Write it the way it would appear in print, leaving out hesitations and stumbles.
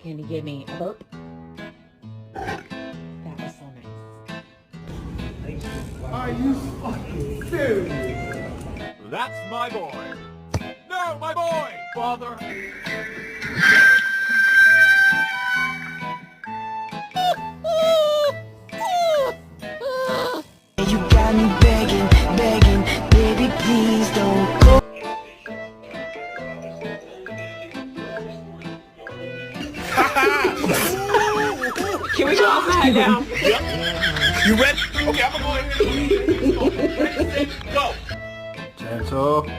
Can you give me a burp? That was so nice. Are you fucking serious? That's my boy. No, my boy, father. You got me begging, begging, baby, please don't go. Can we go outside now? You ready? Okay, I'm gonna go ahead and go. Ready, set, go. Gentle.